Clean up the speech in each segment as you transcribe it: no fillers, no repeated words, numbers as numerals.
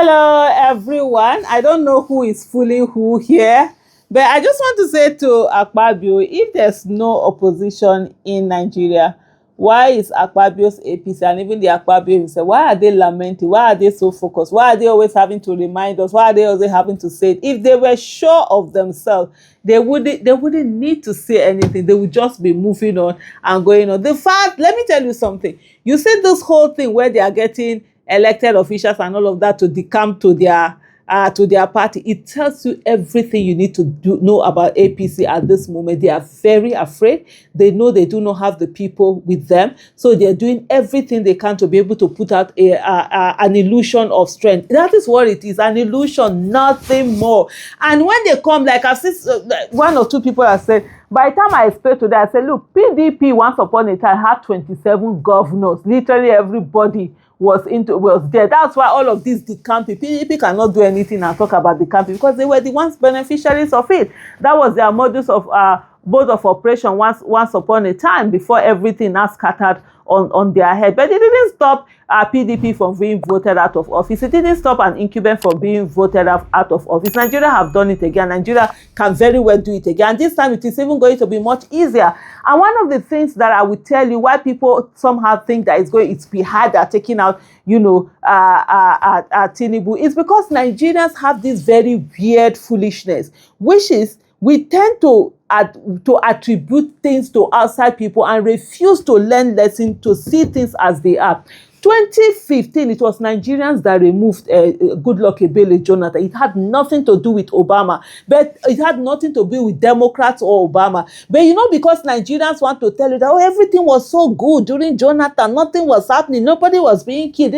Hello, everyone. I don't know who is fooling who here, but I just want to say to Akpabio, if there's no opposition in Nigeria, why is Akpabio's APC and even the Akpabio himself, why are they lamenting? Why are they so focused? Why are they always having to remind us? Why are they always having to say it? If they were sure of themselves, they wouldn't need to say anything. They would just be moving on and going on. The fact, let me tell you something. You see this whole thing where they are getting elected officials and all of that to decamp to their party. It tells you everything you need to know about APC at this moment. They are very afraid. They know they do not have the people with them, so they're doing everything they can to be able to put out an illusion of strength. That is what it is, an illusion, nothing more. And when they come, like I've seen one or two people have said, by the time I explained to them, I said, look, PDP once upon a time had 27 governors. Literally everybody was there. That's why all of these decamping, PDP cannot do anything and talk about decamping because they were the ones beneficiaries of it. That was their modus of mode of operation once upon a time before everything now scattered on their head. But it didn't stop PDP from being voted out of office. It didn't stop an incumbent from being voted out of office. Nigeria have done it again. Nigeria can very well do it again. And this time it is even going to be much easier. And one of the things that I would tell you why people somehow think that it's be harder taking out, Tinubu is because Nigerians have this very weird foolishness, which is we tend to attribute things to outside people and refuse to learn lessons, to see things as they are. 2015, it was Nigerians that removed Goodluck Ebele Jonathan. It had nothing to do with Obama, but it had nothing to do with Democrats or Obama. But because Nigerians want to tell you that everything was so good during Jonathan, nothing was happening, nobody was being killed.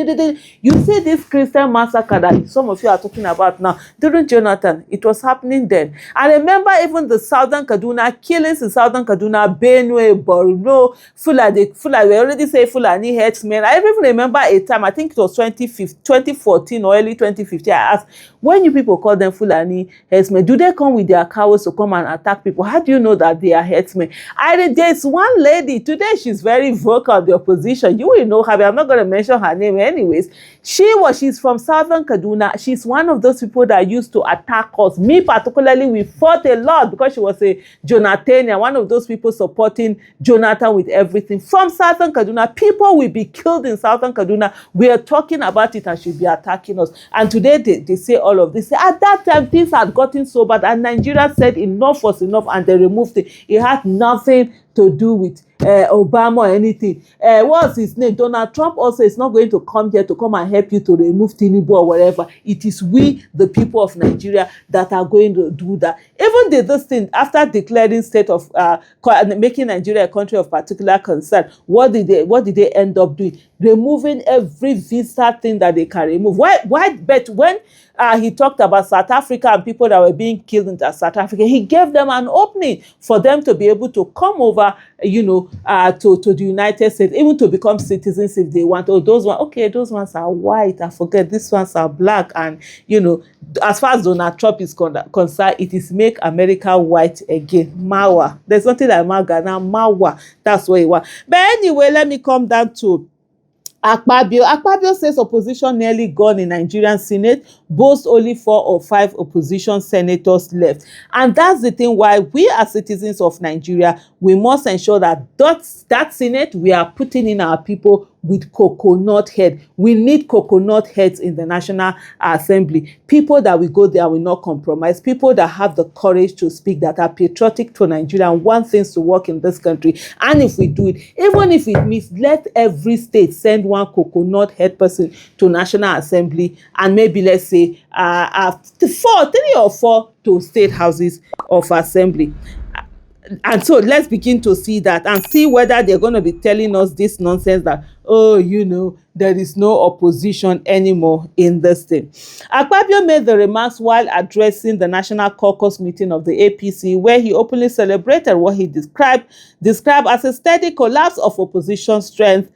You see this Christian massacre that some of you are talking about now, during Jonathan, it was happening then. I remember even the Southern Kaduna killings in Southern Kaduna, Benue, Borno, Fulani, we already say Fulani headsmen. I even remember a time, I think it was 2014 or early 2015, I asked, when you people call them Fulani headsmen, do they come with their cows to come and attack people? How do you know that they are headsmen? There's one lady, today she's very vocal, the opposition, you will know her, but I'm not going to mention her name anyways. She's from Southern Kaduna. She's one of those people that used to attack us. Me particularly, we fought a lot because she was a Jonathanian, one of those people supporting Jonathan with everything. From Southern Kaduna, people will be killed in Southern Kaduna. We are talking about it and she'll be attacking us. And today they say all of this. At that time, things had gotten so bad and Nigeria said enough was enough and they removed it. It had nothing to do with Obama or anything. What's his name? Donald Trump also is not going to come here to come and help you to remove Tinubu or whatever. It is we, the people of Nigeria, that are going to do that. Even this thing, after declaring state of, making Nigeria a country of particular concern, what did they end up doing? Removing every visa thing that they can remove. Why? But when he talked about South Africa and people that were being killed in South Africa, he gave them an opening for them to be able to come over, to the United States, even to become citizens if they want. Oh, those ones are white. I forget, these ones are black. And, as far as Donald Trump is concerned, it is make America white again. Mawa. There's nothing like MAGA now. Mawa. That's what he wants. But anyway, let me come down to Akpabio. Akpabio says opposition nearly gone in Nigerian Senate, boasts only 4 or 5 opposition senators left. And that's the thing why we as citizens of Nigeria, we must ensure that that Senate, we are putting in our people with coconut head. We need coconut heads in the National Assembly. People that will go there will not compromise. People that have the courage to speak, that are patriotic to Nigeria and want things to work in this country. And if we do it, even if it means let every state send one coconut head person to National Assembly, and maybe let's say 3 or 4 to state houses of assembly. And so let's begin to see that and see whether they're going to be telling us this nonsense that, there is no opposition anymore in this thing. Akpabio made the remarks while addressing the National Caucus meeting of the APC, where he openly celebrated what he described as a steady collapse of opposition strength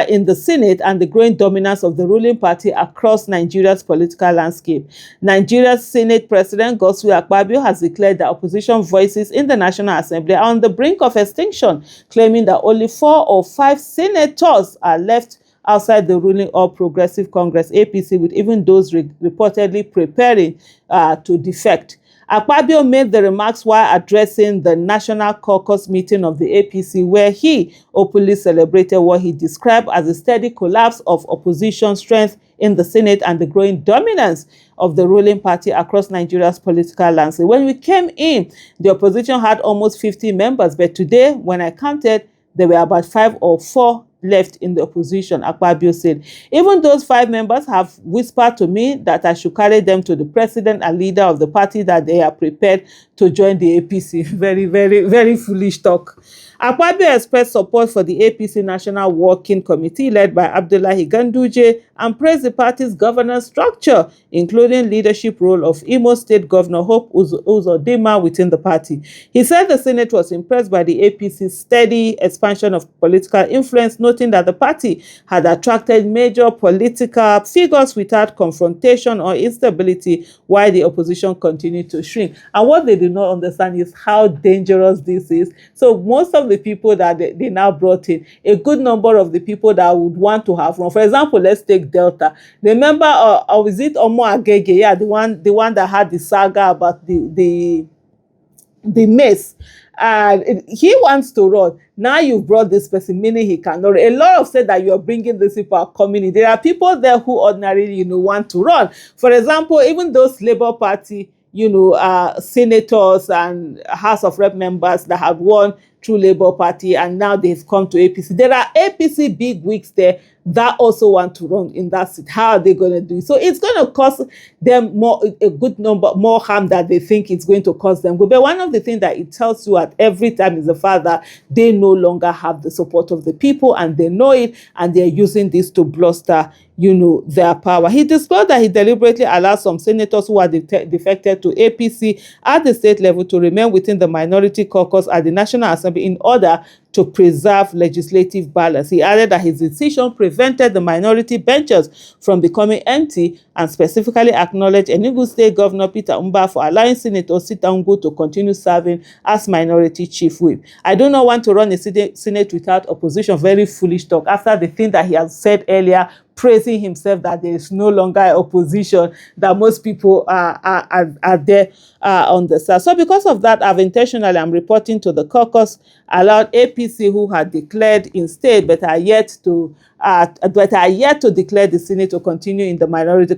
in the Senate and the growing dominance of the ruling party across Nigeria's political landscape. Nigeria's Senate President Godswill Akpabio has declared that opposition voices in the National Assembly are on the brink of extinction, claiming that only 4 or 5 senators are left outside the ruling All Progressive Congress APC, with even those reportedly preparing to defect. Akpabio made the remarks while addressing the National Caucus meeting of the APC, where he openly celebrated what he described as a steady collapse of opposition strength in the Senate and the growing dominance of the ruling party across Nigeria's political landscape. When we came in, the opposition had almost 50 members, but today, when I counted, there were about 5 or 4 left in the opposition, Akpabio said. Even those 5 members have whispered to me that I should carry them to the president and leader of the party, that they are prepared to join the APC. Very, very, very foolish talk. Akpabio expressed support for the APC National Working Committee led by Abdullahi Ganduje and praised the party's governance structure, including leadership role of Imo State Governor Hope Uzodinma within the party. He said the Senate was impressed by the APC's steady expansion of political influence, noting that the party had attracted major political figures without confrontation or instability, while the opposition continued to shrink. And what they do not understand is how dangerous this is. So most of the people that they now brought in, a good number of the people that would want to have run, for example, let's take Delta. Remember, was it Omo Agege? Yeah, the one that had the saga about the mess. And he wants to run. Now you've brought this person, meaning he cannot. A lot of said that you're bringing these people are coming in. There are people there who ordinarily, want to run. For example, even those Labour Party, senators and House of Rep members that have won through Labour Party, and now they've come to APC. There are APC big wigs there that also want to run in that seat. How are they going to do it? So it's going to cost them a good number more harm than they think it's going to cost them. But one of the things that it tells you at every time is the fact that they no longer have the support of the people, and they know it, and they're using this to bluster, their power. He disclosed that he deliberately allowed some senators who are defected to APC at the state level to remain within the minority caucus at the National Assembly in order to preserve legislative balance. He added that his decision prevented the minority benches from becoming empty, and specifically acknowledged Enugu State Governor Peter Umba for allowing Senator Sitangu to continue serving as minority chief whip. I do not want to run a Senate without opposition. Very foolish talk. After the thing that he has said earlier, praising himself that there is no longer opposition, that most people are there on the side. So because of that, I'm reporting to the caucus, allowed APC who had declared in state but are yet to declare the Senate to continue in the minority.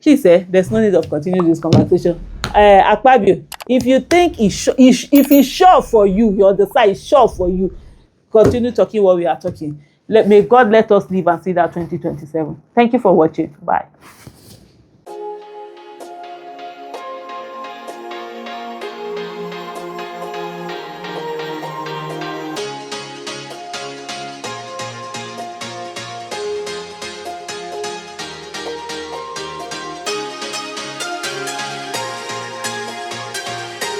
Please, there's no need of continuing this conversation. Akpabio, if you think if it's sure for you, you understand it's sure for you, continue talking what we are talking. May God let us live and see that 2027. Thank you for watching. Bye.